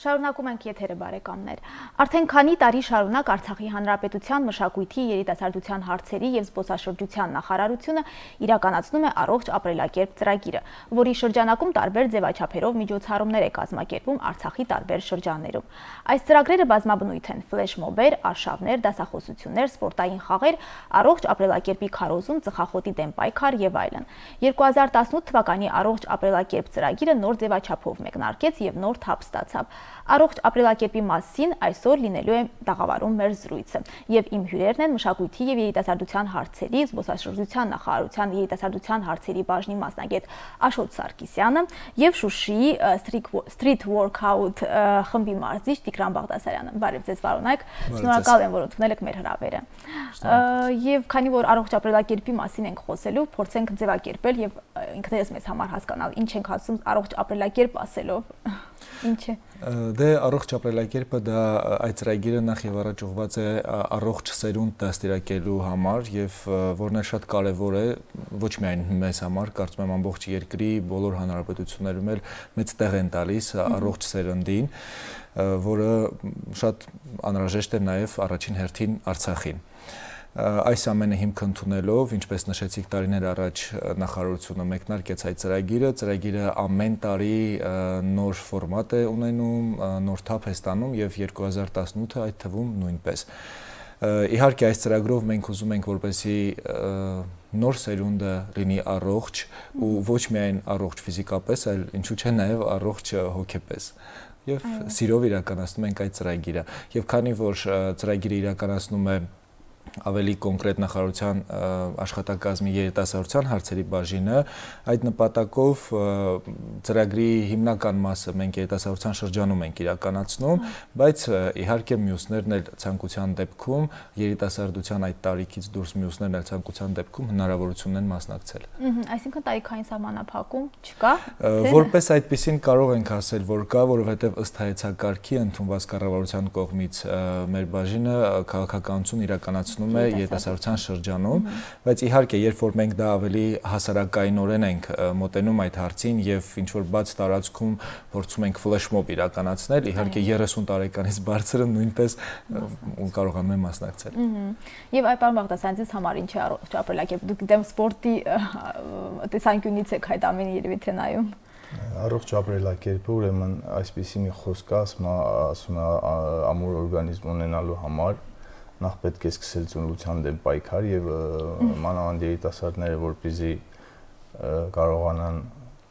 Շարունակում ենք եթերը բարեկամներ։ Արդեն քանի տարի շարունակ Արցախի Հանրապետության մշակույթի, երիտասարդության հարցերի և զբոսաշրջության նախարարությունը իրականացնում է առողջ ապրելակերպ ծրագիրը, որի շրջանակում տարբեր ձևաչափերով միջոցառումներ է կազմակերպում Արցախի տարբեր շրջաններում։ Այս ծրագրերը բազմաբնույթ են՝ ֆլեշմոբեր, արշավներ, դասախոսություններ, սպորտային խաղեր, առողջ ապրելակերպի քարոզում, ծխախոտի դեմ պայքար և այլն։ 2018 թվականի առողջ ապրելակերպ ծրագիրը նոր ձևաչափով մեկնարկեց և նոր թափ ստացավ։ Առողջ ապրելակերպի մասին այսօր լինելու է տաղավարում մեր զրույցը, և իմ հյուրերն են մշակույթի և երիտասարդության հարցերի, զբոսաշրջության նախարարության երիտասարդության հարցերի բաժնի մասնագետ Աշոտ Սարգսյանը և Շուշիի Street Workout խմբի մարզիչ Տիգրան Բաղդասարյանը։ Բարև ձեզ, պարոնայք, շնորհակալ եմ, որ ընդունել եք մեր հրավերը։ Եվ քանի որ առողջ ապրելակերպի մասին ենք խոսելու, փորձենք ձևակերպել և ինքներս մեզ համար հասկանալ, ինչ ենք ասում առողջ ապրելակերպ ասելով։ Ինչ է։ Դե առողջ ապրելակերպը դա այդ ծրագիրը նախ եւ առաջ ուղղված է առողջ սերունդ դաստիարակելու համար եւ որն է շատ կարեւոր է ոչ միայն մեզ համար, կարծում եմ ամբողջ երկրի բոլոր հանրապետություններում էլ մեծ տեղ են տալիս առողջ սերնդին, որը շատ անհրաժեշտ է նաեւ առաջին հերթին Արցախին։ Այս ամենը հիմք ընդունելով, ինչպես նշեցիք, տարիներ առաջ նախարարությունը մեկնարկեց այդ ծրագիրը ամեն տարի նոր ֆորմատ է ունենում, նոր թափ է ստանում եւ 2018-ը այդ թվում նույնպես։ Իհարկե այս ծրագրով մենք ուզում ենք, որպեսզի նոր սերունդը լինի առողջ ու ոչ միայն առողջ ֆիզիկապես, այլ ինչու՞ չէ նաեւ առողջ հոգեպես։ Եվ սիրով իրականացնում ենք այդ ծրագիրը։ Եվ քանի որ ծրագիրը իրականացնում է ավելի կոնկրետ նախարարության աշխատակազմի երիտասարդության հարցերի բաժինը, այդ նպատակով ծրագրի հիմնական մասը մենք երիտասարդության շրջանում ենք իրականացնում, բայց իհարկե մյուսներն էլ ցանկության դեպքում երիտասարդության այդ տարիքից դուրս մյուսներն էլ ցանկության դեպքում հնարավորություն են մասնակցել։ Այսինքն տարիքային սահմանափակում չկա։ Որպես այդպեսին կարող ենք ասել, որ կա, որովհետև ըստ հայեցակարգի ընդունված կառավարության կողմից մեր բաժինը քաղաքականություն իրականացնում է երիտասարդության շրջանում, բայց իհարկե, երբ որ մենք դա ավելի հասարակայնորեն ենք մոտենում այդ հարցին եւ ինչ որ բաց տարածքում փորձում ենք ֆլեշմոբ իրականացնել, իհարկե 30 տարեկանից բարձրը նույնպես կարողանում են մասնակցել։ Եվ այ պարոն Բաղդասարյան, ձեզ համար ինչ է առողջ ապրելակերպ։ Դուք գիտեմ սպորտի տեսանկյունից եք այդ ամենը երևի թե նայում։ Առողջ ապրելակերպը ուրեմն այսպիսի մի խոսք է, ասում է ամուր օրգանիզմ ունենալու համար նախ պետք է սկսել ծնողության դեմ պայքար եւ մանավանդ երիտասարդները որպեսզի կարողանան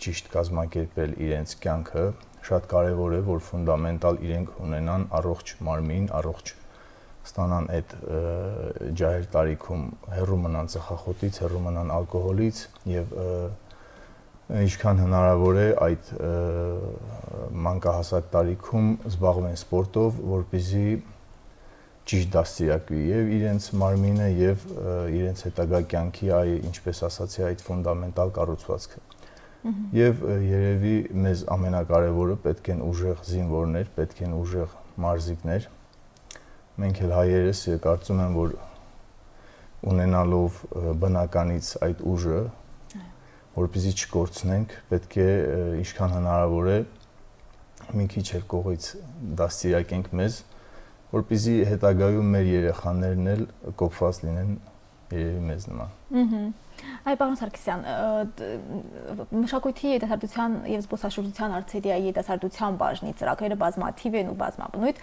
ճիշտ կազմակերպել իրենց կյանքը, շատ կարեւոր է, որ ֆունդամենտալ իրենք ունենան առողջ մարմին, առողջ ստանան այդ ջահել տարիքում հեռու մնան ծխախոտից, հեռու մնան ալկոհոլից եւ ինչքան հնարավոր է այդ մանկահասակ տարիքում զբաղվեն սպորտով, որպեսզի ճիշտ դաստիարակվի եւ իրենց մարմինը եւ իրենց հետագա կյանքի ինչպես ասացի այդ ֆունդամենտալ կառուցվածքը։ Եվ երևի մեզ ամենակարևորը պետք են ուժեղ զինվորներ, պետք են ուժեղ մարզիկներ։ Մենք էլ հայերս կարծում եմ, որ ունենալով բնականից այդ ուժը, որպեսզի չկորցնենք, պետք է ինչքան հնարավոր է մի քիչ էլ կողից դաստիարակենք մեզ, որպեսզի հետագայում մեր երեխաներն էլ կոփված լինեն երևի մեզ նման։ Այ պարոն Սարգսյան, մշակույթի, երիտասարդության և զբոսաշրջության հարցերի երիտասարդության բաժնի ծրագրերը բազմաթիվ են ու բազմաբնույթ,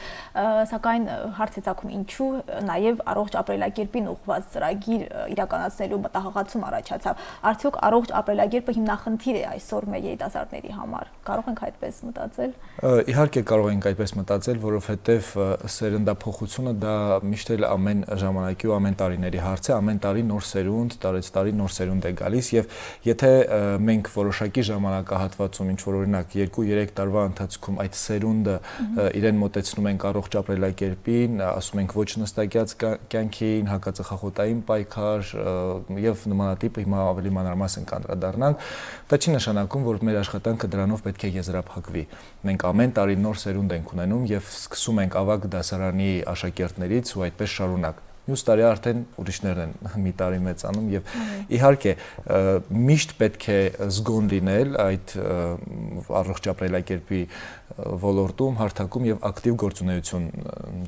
սակայն հարց է ծագում ինչու նաև առողջ ապրելակերպին ուղղված ծրագիր իրականացնելու մտահղացում առաջացավ։ Արդյոք առողջ ապրելակերպը հիմնախնդիր է այսօր մեր երիտասարդների համար։ Կարող ենք այդպես մտածել։ Իհարկե կարող ենք այդպես մտածել, որովհետև սերնդափոխությունը դա միշտ էլ ամեն ժամանակի ու ամեն տարիների հարց է, ամեն տարի նոր սերունդ, տարեց տարի նոր սերունդ է գալիս եւ եթե մենք որոշակի ժամանակահատվածում ինչ որ օրինակ 2-3 տարվա ընթացքում այդ սերունդը իրեն մոտեցնում ենք առողջ ապրելակերպին, ասում ենք ոչ նստակյաց կյանքին, հակածխախոտային պայքար եւ նմանատիպ հիմա ավելի մանրամասն կանդրադառնանք, դա չի նշանակում, որ մեր աշխատանքը դրանով պետք է եզրափակվի։ Մենք ամեն տարի նոր սերունդ ենք ունենում եւ սկսում ենք ավագ դասարանի աշակերտներից ու այդպես շարունակ։ մյուս տարի արդեն ուրիշներն են մի տարի մեծանում եւ իհարկե միշտ պետք է զգոն լինել այդ առողջ ապրելակերպի ոլորտում, հարթակում եւ ակտիվ գործունեություն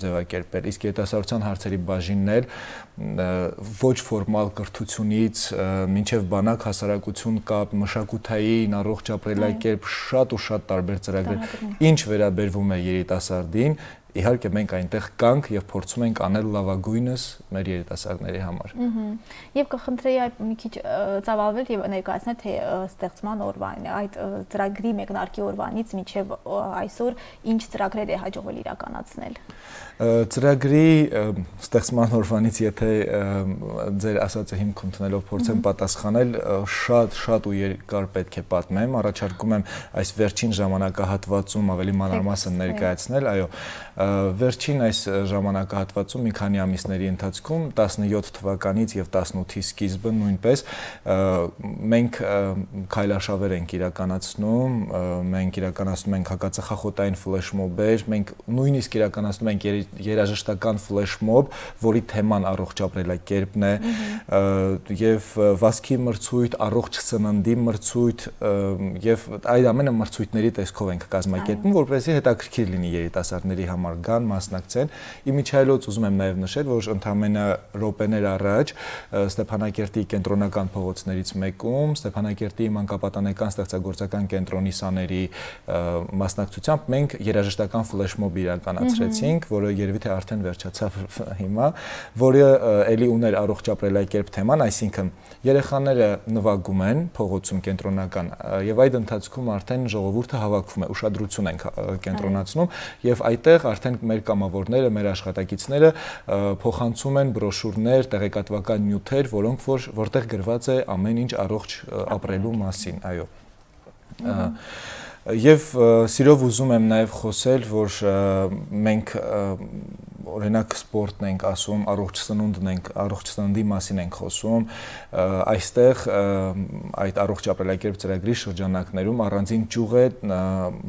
ձևակերպել։ Իսկ երիտասարդության հարցերի բաժինն էլ ոչ ֆորմալ կրթությունից մինչև բանակ հասարակություն կապ, մշակութային, առողջ ապրելակերպ, շատ ու շատ տարբեր ծրագրեր, ինչ վերաբերվում է երիտասարդին, իհարկե մենք այնտեղ կանք եւ փորձում ենք անել լավագույնս մեր երիտասարդների համար։ Եվ կխնդրեի այդ մի քիչ ծավալվել եւ ներկայացնել թե ստեղծման օրվան այդ ծրագրի մեկնարկի օրվանից մինչեւ այսօր ինչ ծրագրեր է հաջողվել իրականացնել։ Ծրագրի ստեղծման օրվանից եթե ձեր ասածը հիմք ընդունելով փորձեմ պատասխանել, շատ ու երկար պետք է պատմեմ, առաջարկում եմ այս վերջին ժամանակահատվածում ավելի մանրամասն ներկայացնել, այո, վերջին այս ժամանակահատվածում մի քանի ամիսների ընթացքում 17 թվականից եւ 18-ի սկիզբը նույնպես մենք քայլարշավեր ենք իրականացնում, մենք իրականացնում ենք հակածխախոտային ֆլեշմոբեր, մենք նույնիսկ իրականացնում ենք երաժշտական ֆլեշմոբ, որի թեման առողջ ապրելակերպն է եւ վազքի մրցույթ, առողջ սննդի մրցույթ եւ այդ ամենը մրցույթների տեսքով ենք կազմակերպում, որպեսզի հետաքրքիր լինի երիտասարդների համար գան, մասնակցեն։ Իմիջայլոց ուզում եմ նաև նշել, որ ընդամենը րոպեներ առաջ Ստեփանակերտի կենտրոնական փողոցներից մեկում Ստեփանակերտի մանկապատանեկան ստեղծագործական կենտրոնի սաների մասնակցությամբ մենք երաժշտական ֆլեշմոբ իրականացրեցինք, որը երևի թե արդեն վերջացավ հիմա, որը էլի ուներ առողջ ապրելակերպ թեման, այսինքն երեխաները նվագում են փողոցում կենտրոնական եւ այդ ընթացքում արդեն ժողովուրդը հավաքվում է, ուշադրություն ենք կենտրոնացնում եւ այդտեղ արդեն մեր կամավորները, մեր աշխատակիցները փոխանցում են բրոշուրներ, տեղեկատվական նյութեր, որտեղ գրված է ամեն ինչ առողջ ապրելու մասին, այո։ Եվ սիրով ուզում եմ նաև խոսել, որ մենք օրինակ սպորտն ենք ասում, առողջ սննդի մասին ենք խոսում, այստեղ այդ առողջ ապրելակերպ ծրագրի շրջանակներում առանձին ճյուղ է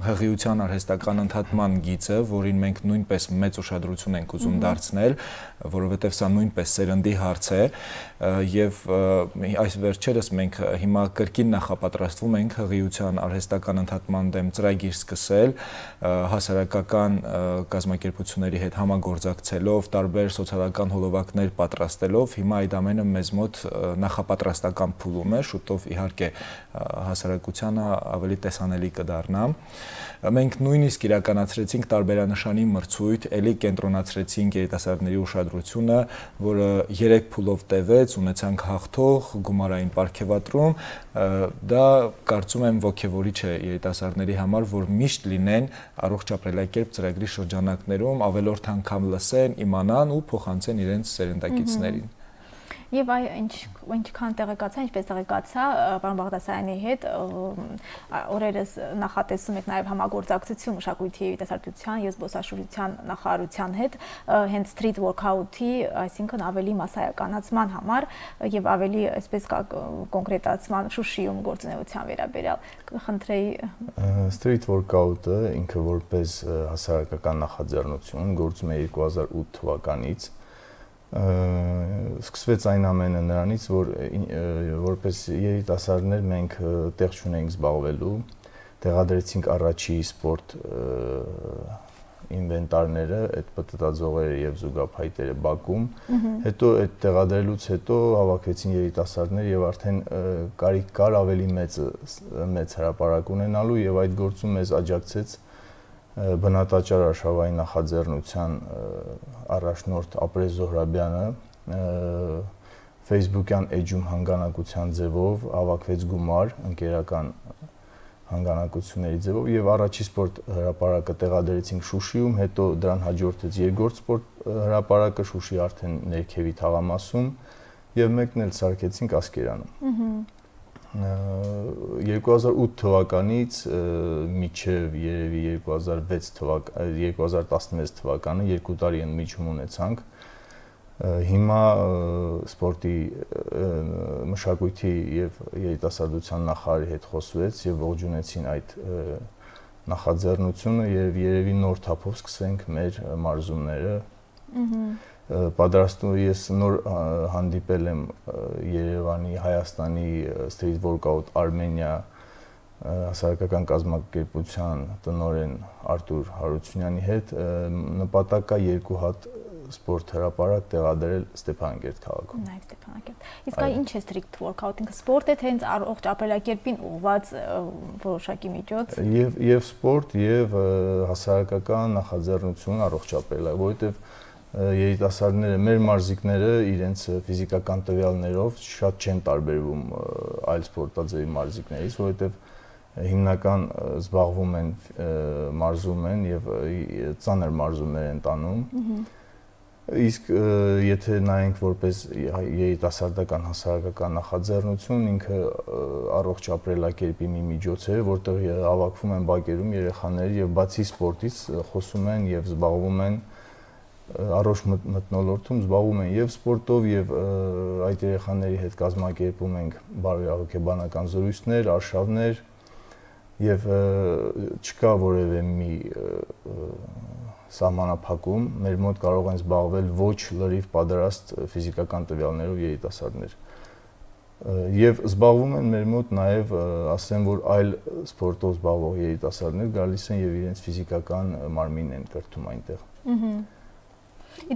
հղիության արհեստական ընդհատման գիծը, որին մենք նույնպես մեծ ուշադրություն ենք ուզում դարձնել, որովհետև սա նույնպես սերնդի հարց է եւ այս վերջերս մենք հիմա կրկին նախապատրաստվում ենք հղիության արհեստական ընդհատման դեմ ծրագիր սկսել հասարակական կազմակերպությունների հետ համագործակցելով, տարբեր սոցիալական հոլովակներ պատրաստելով, հիմա այդ ամենը մեզ մոտ նախապատրաստական փուլում է, շուտով իհարկե հասարակությանը ավելի տեսանելի կդառնա։ Մենք նույնիսկ իրականացրեցինք տարբերանշանի մրցույթ, ելի կենտրոնացրեցինք երիտասարդների ուշադրությունը, որը 3 փուլով տևեց, ունեցանք հաղթող, գումարային պարգևատրում, դա կարծում եմ ոգևորիչ է երիտասարդների համար, որ միշտ լինեն առողջ ապրելակերպ ծրագրի շրջանակներում, ավելորդ անգամ լսեն, իմանան ու փոխանցեն իրենց սերնդակիցներին։ Եվ ինչքան տեղեկացա, ինչպես տեղեկացա պարոն Բաղդասարյանի հետ, օրերս նախատեսում եք նաև համագործակցություն մշակույթի, երիտասարդության եւ զբոսաշրջության նախարարության հետ, հենց street workout-ի, այսինքն ավելի մասսայականացման համար եւ ավելի այսպես կոնկրետացման Շուշիում գործունեության վերաբերյալ։ Կխնդրեի street workout-ը ինքը որպես հասարակական նախաձեռնություն գործում է 2008 թվականից սկսվեց այն ամենը նրանից, որ որպես երիտասարդներ մենք տեղ չունեինք զբաղվելու, տեղադրեցինք առաջի սպորտ ինվենտարները, այդ պտտաձողերը եւ զուգափայտերը Բաքում, հետո այդ տեղադրելուց հետո հավաքվեցին երիտասարդներ եւ արդեն կարիք կար ավելի մեծ հրապարակ ունենալու եւ այդ գործում մեզ աջակցեց բնատաճար արշավային նախաձեռնության առաջնորդ Ապրեզ Զոհրաբյանը Facebook-յան էջում հանգանակության ձևով հավաքվեց գումար ընկերական հանգանակությունների ձևով եւ առաջի սպորտ հրապարակը տեղադրեցինք Շուշիում, հետո դրան հաջորդեց երկրորդ սպորտ հրապարակը Շուշի արդեն ներքևի թաղամասում եւ մեկն էլ սարքեցինք Ասկերանում։ 2008 թվականից մինչև երևի 2016 թվականը 2 տարի ընդմիջում ունեցանք։ Հիմա սպորտի մշակույթի եւ երիտասարդության նախարարի հետ խոսվեց եւ ողջունեցին այդ նախաձեռնությունը եւ երևի նոր թափով սկսենք մեր մարզումները։ պատրաստում ես նոր հանդիպել եմ Երևանի, Հայաստանի Street Workout Armenia հասարակական կազմակերպության տնօրեն Արտուր Հարությունյանի հետ նպատակա 2 հատ սպորտ հրապարակ տեղադրել Ստեփանակերտ քաղաքում։ Նաև Ստեփանակերտ։ Իսկ այ ինչ է street workout, ինքը սպորտ է, թե հենց առողջ ապրելակերպին ուղղված որոշակի միջոց։ Եվ սպորտ, եւ հասարակական նախաձեռնություն առողջ ապրելակ, որովհետեւ երիտասարդները, մեր մարզիկները իրենց ֆիզիկական տվյալներով շատ չեն տարբերվում այլ սպորտաձևի մարզիկներից, որովհետեւ հիմնական զբաղվում են մարզում են եւ ծանր մարզումներ են տանում։ Իսկ եթե նայենք որպես երիտասարդական հասարակական նախաձեռնություն, ինքը առողջ ապրելակերպի մի միջոց է, որտեղ հավաքվում են բակերում երեխաներ եւ բացի սպորտից խոսում են եւ զբաղվում են առողջ մթնոլորտում զբաղվում են եւ սպորտով եւ այդ երեխաների հետ կազմակերպում ենք բարոյահոգեբանական զրույցներ, արշավներ եւ չկա որևէ մի սահմանափակում, մեր մոտ կարող են զբաղվել ոչ լրիվ պատրաստ ֆիզիկական տվյալներով երիտասարդներ։ Եվ զբաղվում են մեր մոտ նաեւ ասեմ, որ այլ սպորտով զբաղվող երիտասարդներ գալիս են եւ իրենց ֆիզիկական մարմինն են կրթում այնտեղ։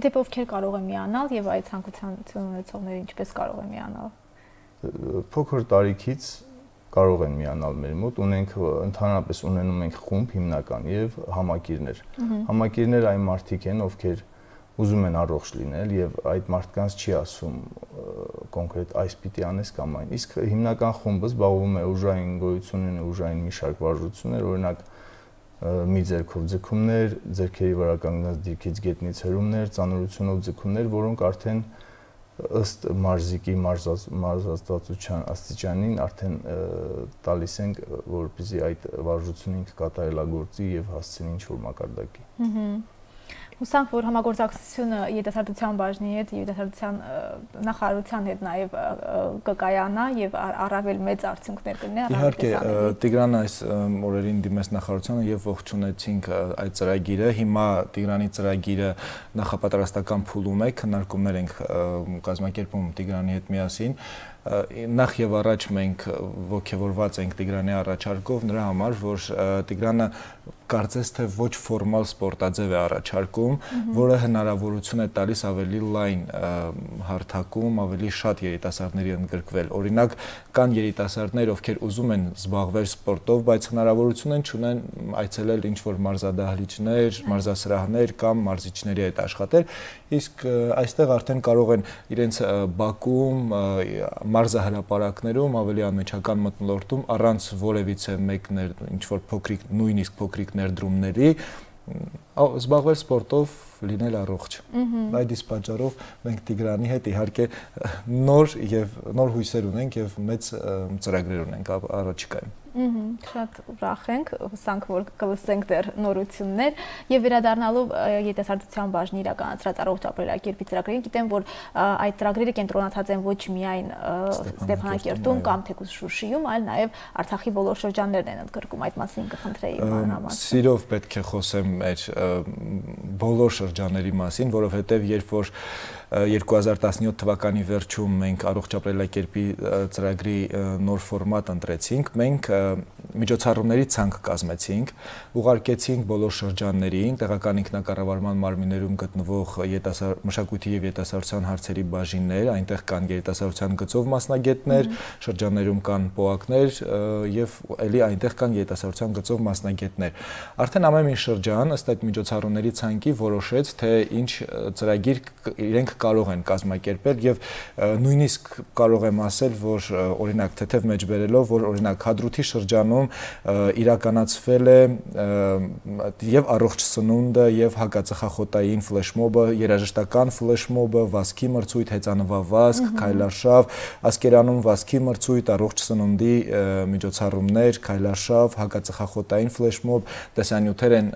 Իդեպ ովքեր կարող են միանալ եւ այդ ցանկության ունեցողները ինչպես կարող են միանալ։ Փոքր տարիքից կարող են միանալ մեր մոտ, ընդհանրապես ունենում ենք խումբ հիմնական եւ համակիրներ։ Համակիրները այն մարդիկ են, ովքեր ուզում են առողջ լինել եւ այդ մարդկանց չի ասում կոնկրետ այս պիտի անես կամ այն։ Իսկ հիմնական խումբը զբաղվում է ուժային գոյությունն ու ուժային մի շարք վարժություններ, օրինակ մի ձեռքով ձգումներ, ձեռքերի վրա կանգնած դիրքից գետնից հրումներ, ծանրությունով ձգումներ, որոնք արդեն ըստ մարզիկի մարզածության աստիճանին արդեն տալիս ենք, որպեսզի այդ վարժությունը ինքը կատարելագործի եւ հասցնի ինչ-որ մակարդակի։ Հուսանք, որ համագործակցությունը երիտասարդության բաժնի հետ, երիտասարդության նախարարության հետ նաև կկայանա եւ առավել մեծ արդյունքներ կունենա։ Իհարկե, Տիգրանը այս օրերին դիմեց նախարարությանը եւ ողջունեցինք այդ ծրագիրը։ Հիմա Տիգրանի ծրագիրը նախապատրաստական փուլում է, քննարկումներ ենք կազմակերպում Տիգրանի հետ միասին։ Նախ եւ առաջ մենք ողջավորված ենք Տիգրանի առաջարկով նրա համար, որ Տիգրանը կարծես թե ոչ ֆորմալ սպորտաձև է առաջարկում, որը հնարավորություն է տալիս ավելի լայն հարթակում, ավելի շատ երիտասարդների ընդգրկվել։ Օրինակ, կան երիտասարդներ, ովքեր ուզում են զբաղվել սպորտով, բայց հնարավորություն չունեն այցելել ինչ-որ մարզադահլիճներ, մարզասրահներ կամ մարզիչների հետ աշխատել, իսկ այստեղ արդեն կարող են իրենց բակում, մարզահրապարակներում, ավելի անմիջական մթնոլորտում առանց որևիցե մեկ ինչ-որ փոքրիկ, նույնիսկ փոքրիկ ներդրումների զբաղվել սպորտով, լինել առողջ։ Այդ իսկ պատճառով մենք Տիգրանի հետ իհարկե նոր հույսեր ունենք եւ մեծ ծրագրեր ունենք առաջիկայում։ Շատ ուրախ ենք, հուսանք, որ կլսենք դեռ նորություններ եւ վերադառնալով երիտասարդության բաժնի իրականացրած առողջ ապրելակերպի ծրագրերին, գիտեմ, որ այդ ծրագրերը կենտրոնացած են ոչ միայն Ստեփանակերտում կամ թեկուզ Շուշիում, այլ նաեւ Արցախի բոլոր շրջաններն են ընդգրկում, այդ մասին կխնդրեի մանրամասն։ Սիրով պետք է խոսեմ մեր բոլոր շրջանների մասին, որովհետեւ երբ որ 2017 թվականի վերջում մենք առողջ ապրելակերպի ծրագրի նոր ֆորմատ ընտրեցինք, մենք միջոցառումների ցանկ կազմեցինք, ուղարկեցինք բոլոր շրջաններին, տեղական ինքնակառավարման մարմիններում գտնվող մշակույթի եւ երիտասարդության հարցերի բաժիններ, այնտեղ կան երիտասարդության գծով մասնագետներ, շրջաններում կան պոակներ եւ ելի այնտեղ կան երիտասարդության գծով մասնագետներ։ Արդեն ամեն մի շրջան ըստ այդ միջոցառումների ցանկի որոշեց, թե ինչ ծրագիր իրենք կարող են կազմակերպել եւ նույնիսկ կարող եմ ասել, որ օրինակ թեթև մեջ բերելով, որ օրինակ Հադրութի շրջանում իրականացվել է եւ առողջ սնունդը եւ հակածխախոտային ֆլեշմոբը, երաժշտական ֆլեշմոբը, վազքի մրցույթ, հեծանվավազք, քայլարշավ, Ասկերանում վազքի մրցույթ, առողջ սնունդի միջոցառումներ, քայլարշավ, հակածխախոտային ֆլեշմոբ, տեսանյութեր են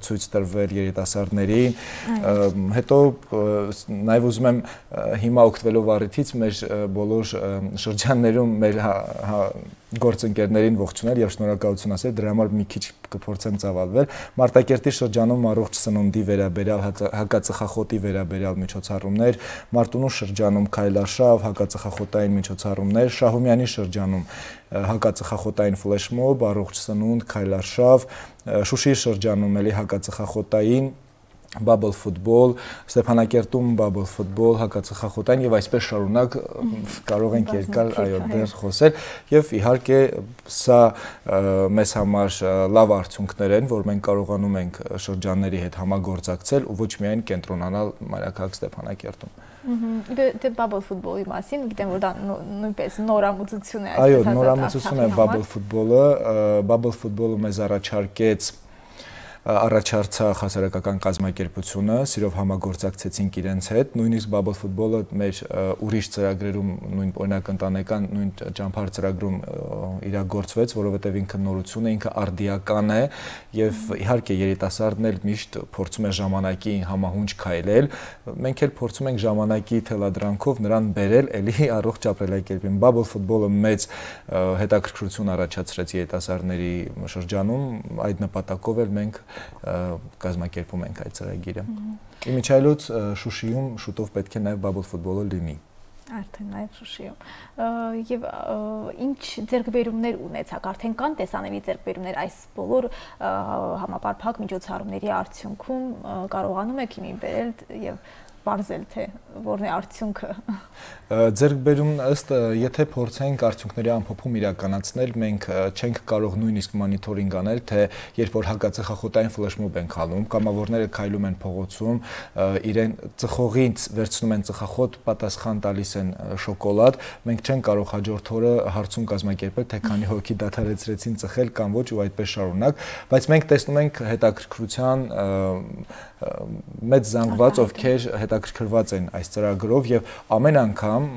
ցույց տրվել երիտասարդներին, հետո նաեւ ուզում եմ հիմա օգտվելով առիթից մեր բոլոր շրջաններում մեր գործընկերներին ողջունել եւ շնորհակալություն ասել, դրա համար մի քիչ կփորձեմ ծավալվել։ Մարտակերտի շրջանում առողջ սննդի վերաբերյալ, հակածխախոտի վերաբերյալ միջոցառումներ, Մարտունու շրջանում քայլարշավ, հակածխախոտային միջոցառումներ, Շահումյանի շրջանում հակածխախոտային ֆլեշմոբ, առողջ սնունդ, քայլարշավ, Շուշիի շրջանում էլի հակածխախոտային Bubble football, Ստեփանակերտում bubble football, հակածխախոտային եւ այսպես շարունակ կարող ենք երկար դեռ խոսել եւ իհարկե սա մեզ համար լավ արդյունքներ են, որ մենք կարողանում ենք շրջանների հետ համագործակցել ու ոչ միայն կենտրոնանալ մայրաքաղաք Ստեփանակերտում։ Դե bubble football-ի մասին գիտեմ, որ դա նույնպես նորամուծություն է, այսպես ասած։ Այո, նորամուծություն է bubble football-ը, bubble football-ը մեզ առաջարկեց առաջարցավ հասարակական կազմակերպությունը, սիրով համագործակցեցինք իրենց հետ, նույնիսկ Bubble Football-ը մեր ուրիշ ծրագրերում, նույն օրինակ ընտանեկան նույն ճամփար ծրագրում իրագործվեց, որովհետև ինքը նորություն է, ինքը արդիական է եւ իհարկե երիտասարդն էլ միշտ փորձում է ժամանակի համահունչ քայլել, մենք էլ փորձում ենք ժամանակի թելադրանքով նրան բերել էլի առողջ ապրելակերպին։ Bubble Football-ը մեծ հետաքրքրություն առաջացրեց երիտասարդների շրջանում, այդ նպատակով էլ մենք կազմակերպում ենք այդ ծրագիրը։ Իմիջիայլոց Շուշիում շուտով պետք է նաև Bubble Football-ը լինի։ Արդեն նաև Շուշիում։ Եվ ինչ ձեռքբերումներ ունեցաք, արդեն կան տեսանելի ձեռքբերումներ այս բոլոր համապարփակ միջոցառումների արդյունքում կարողանում եք հիմի բերել եւ բարձել թե որն է արդյունքը։ Ձեռքբերումն ըստ եթե փորձենք արդյունքների ամփոփում իրականացնել, մենք չենք կարող նույնիսկ մոնիտորինգ անել, թե երբ որ հակածխախոտային ֆլեշմոբ են քալում, կամավորները քայլում են փողոցում, իրեն ծխողից վերցնում են ծխախոտ, պատասխան տալիս են շոկոլադ, մենք չենք կարող հաջորդ օրը հարցում կազմակերպել, թե քանի հոգի դադարեցրեցին ծխել կամ ոչ ու այդպես շարունակ, բայց մենք տեսնում ենք հետաքրքրության մեծ զանգված, ովքեր հետաքրքրված են այս ծրագրով եւ ամեն անգամ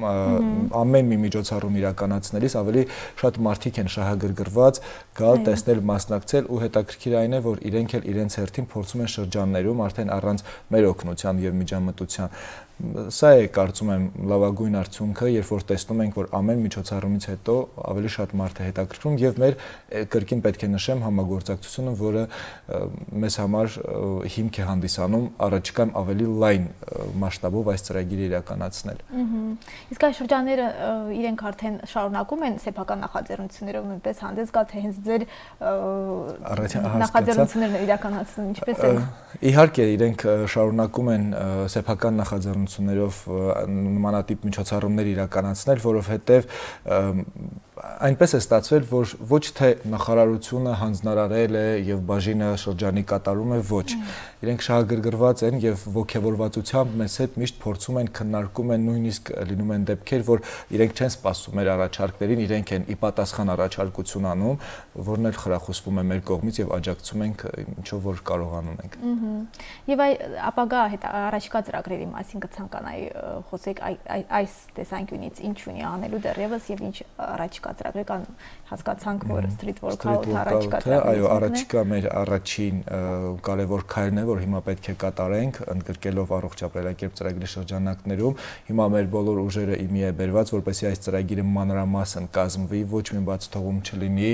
ամեն մի միջոցառում իրականացնելիս ավելի շատ մարդիկ են շահագրգռված գալ, տեսնել, մասնակցել ու հետաքրքիր այն է, որ իրենք էլ իրենց հերթին փորձում են շրջաններում արդեն առանց մեր օգնության եւ միջամտության Սա է կարծում եմ լավագույն արդյունքը, երբ որ տեսնում ենք, որ ամեն միջոցառումից հետո ավելի շատ մարդ է հետաքրքրում եւ մեր կրկին պետք է նշեմ համագործակցությունը, որը մեզ համար հիմք է հանդիսանում առաջիկայում ավելի լայն մասշտաբով այս ծրագիրը իրականացնել։ Իսկ այս շրջանները իրենք արդեն շարունակում են սեփական նախաձեռնություններով նույնպես հանդես գալ, թե հենց ձեր նախաձեռնություններն իրականացնում ինչպես են։ Իհարկե իրենք շարունակում են սեփական նախաձեռնություններով նմանատիպ միջոցառումներ իրականացնել, որովհետև այնպես է ստացվել, որ ոչ թե նախարարությունը հանձնարարել է եւ բաժինը շրջանի կատարում է, ոչ։ Իրենք շահագրգռված են եւ ողջավորվածությամբ մեզ հետ միշտ փորձում են, քննարկում են, նույնիսկ լինում են դեպքեր, որ իրենք չեն սպասում մեր առաջարկներին, իրենք են ի պատասխան առաջարկություն անում, որն էլ խրախուսվում է մեր կողմից եւ աջակցում ենք ինչով որ կարողանում ենք։ Եվ ապագա առաջիկա ծրագրերի մասին կցանկանայի խոսեք այս տեսանկյունից ինչ ունի անելու դեռևս եւ ինչ առաջիկա ծրագրեր կան, հասկացանք, որ street workout առաջիկա ծրագրերից այո, առաջիկա մեր առաջին կարևոր քայլն է, որ հիմա պետք է կատարենք, ընդգրկելով առողջ ապրելակերպ ծրագրի շրջանակներում։ Հիմա մեր բոլոր ուժերը իմի է բերված, որպեսզի այս ծրագիրը մանրամասն կազմվի, ոչ մի բաց թողում չլինի,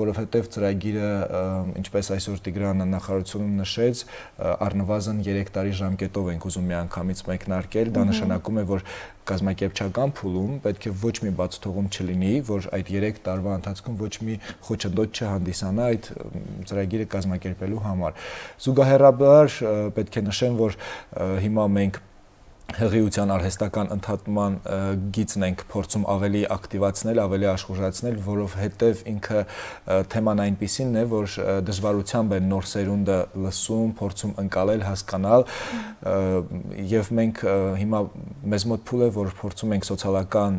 որովհետև ծրագիրը, ինչպես այսօր Տիգրանը նախարարությունում նշեց, առնվազն 3 տարի ժամկետով ենք ուզում միանգամից մեկնարկել, դա նշանակում է, որ կազմակերպչական փուլում պետք է ոչ մի բաց թողում չլինի, որ այդ 3 տարվա ընթացքում ոչ մի խոչընդոտ չհանդիսանա այդ ծրագիրը կազմակերպելու համար։ Զուգահեռաբար պետք է նշեմ, որ հիմա մենք հղիության արհեստական ընդհատման գիծն ենք փորձում ավելի ակտիվացնել, ավելի աշխուժացնել, որովհետև ինքը թեման այնպիսին է, որ դժվարությամբ է նոր սերունդը լսում, փորձում ընկալել, հասկանալ, եւ մենք հիմա մեզ մոտ փուլ է, որ փորձում ենք սոցիալական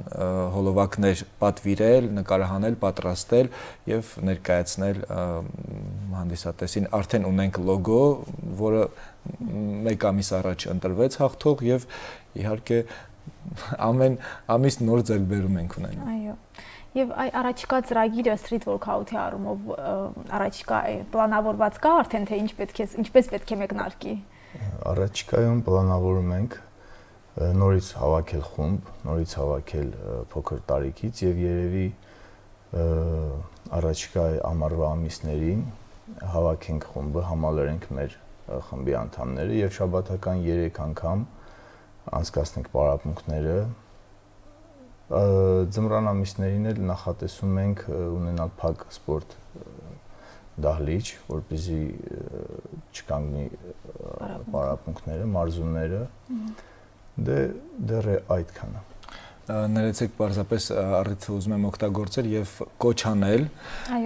հոլովակներ պատվիրել, նկարահանել, պատրաստել եւ ներկայացնել հանդիսատեսին։ Արդեն ունենք լոգո, որը 1 ամիս առաջ ընտրվեց հաղթող եւ իհարկե ամեն ամիս նոր ձեռքբերում ենք ունենում։ Այո։ Եվ առաջիկա ծրագիրը street workout-ի առումով առաջիկա պլանավորված կա արդեն թե ինչպես պետք է մեկնարկի։ Առաջիկայում պլանավորում ենք նորից հավաքել խումբ, նորից հավաքել փոքր տարիքից եւ երևի առաջիկա ամառվա ամիսներին հավաքենք խումբը, համալրենք մեր խմբի անդամները եւ շաբաթական 3 անգամ անցկացնենք պարապմունքները։ Ձմռան ամիսներին էլ նախատեսում ենք ունենալ փակ սպորտ դահլիճ, որպեսզի չկանգնի պարապմունքները, մարզումները։ Դեռ այդքանը։ Ներեցեք պարզապես առիթը ուզում եմ օգտագործել եւ կոչ անել,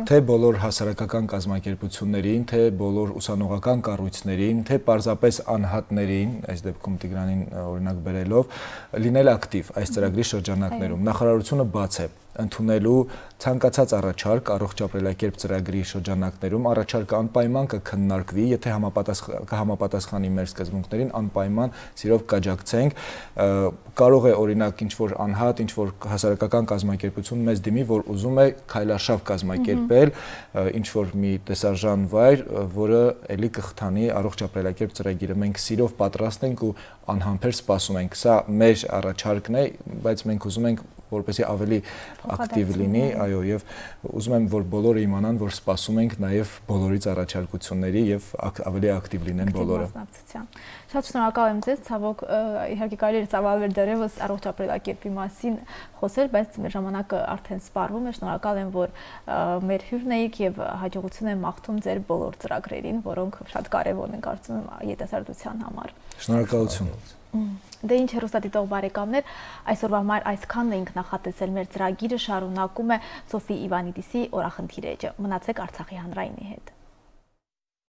թե բոլոր հասարակական կազմակերպություններին, թե բոլոր ուսանողական կառույցներին, թե պարզապես անհատներին, այս դեպքում Տիգրանին օրինակ բերելով, լինել ակտիվ այս ծրագրի շրջանակներում։ Նախարարությունը բաց է ընդունելու ցանկացած առաջարկ առողջ ապրելակերպ ծրագրի շրջանակներում, առաջարկը անպայման կքննարկվի, եթե կհամապատասխանի մեր սկզբունքներին, անպայման սիրով կաջակցենք։ Կարող է օրինակ ինչ-որ անհատ, ինչ-որ հասարակական կազմակերպություն մեզ դիմի, որ ուզում է քայլարշավ կազմակերպել, ինչ-որ մի տեսարժան վայր, որը էլի կխթանի առողջ ապրելակերպ ծրագիրը։ Մենք սիրով պատրաստ ենք ու անհամբեր սպասում ենք։ Սա մեր առաջարկն է, բայց մենք ուզում ենք որպեսզի ավելի ակտիվ լինի, այո, եւ ուզում եմ, որ բոլորը իմանան, որ սպասում ենք նաեւ բոլորից առաջարկությունների եւ ավելի ակտիվ լինեն բոլորը։ Շատ շնորհակալ եմ ձեզ, ցավոք իհարկե կարելի է ծավալվել դեռևս առողջ ապրելակերպի մասին խոսել, բայց մեր ժամանակը արդեն սպառվում է։ Շնորհակալ եմ, որ մեր հյուրն եք եւ հաջողություն եմ մաղթում ձեր բոլոր ծրագրերին, որոնք շատ կարեւոր են, կարծում եմ, երիտասարդության համար։ Շնորհակալություն։ Դե ինչ հեռուստադիտող բարեկամներ, այսօրվա համար այսքանն էինք նախատեսել, մեր ծրագիրը շարունակում է Սոֆի Իվանիդիսի օրախնդիր էջը։ Մնացեք Արցախի հանրայինի հետ։